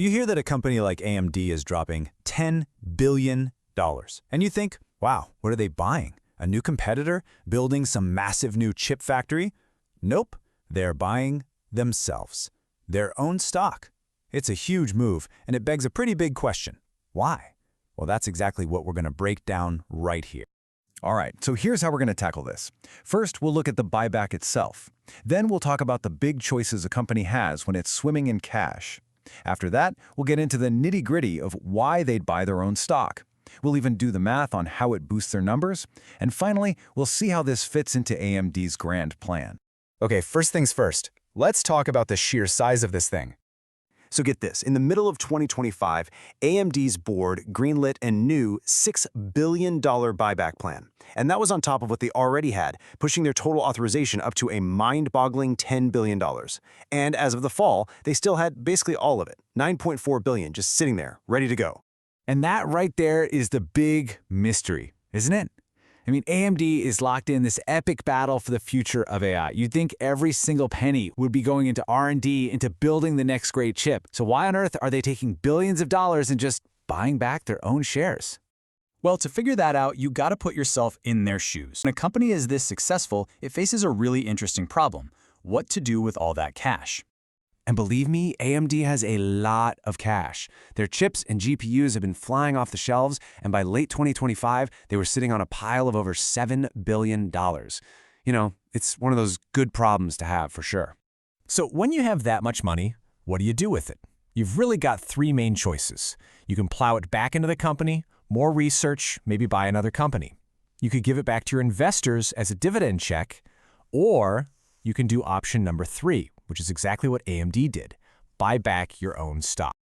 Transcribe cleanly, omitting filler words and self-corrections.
You hear that a company like AMD is dropping $10 billion, and you think, wow, what are they buying? A new competitor? Building some massive new chip factory? Nope, they're buying themselves, their own stock. It's a huge move, and it begs a pretty big question. Why? Well, that's exactly what we're going to break down right here. All right, so here's how we're going to tackle this. First, we'll look at the buyback itself. Then we'll talk about the big choices a company has when it's swimming in cash. After that, we'll get into the nitty-gritty of why they'd buy their own stock. We'll even do the math on how it boosts their numbers. And finally, we'll see how this fits into AMD's grand plan. Okay, first things first. Let's talk about the sheer size of this thing. So get this, in the middle of 2025, AMD's board greenlit a new $6 billion buyback plan. And that was on top of what they already had, pushing their total authorization up to a mind-boggling $10 billion. And as of the fall, they still had basically all of it, $9.4 billion, just sitting there, ready to go. And that right there is the big mystery, isn't it? I mean, AMD is locked in this epic battle for the future of AI. You'd think every single penny would be going into R&D, into building the next great chip. So why on earth are they taking billions of dollars and just buying back their own shares? Well, to figure that out, you gotta put yourself in their shoes. When a company is this successful, it faces a really interesting problem: what to do with all that cash. And believe me, AMD has a lot of cash. Their chips and GPUs have been flying off the shelves, and by late 2025, they were sitting on a pile of over $7 billion. You know, it's one of those good problems to have for sure. So when you have that much money, what do you do with it? You've really got three main choices. You can plow it back into the company, more research, maybe buy another company. You could give it back to your investors as a dividend check, or you can do option number 3, which is exactly what AMD did: buy back your own stock.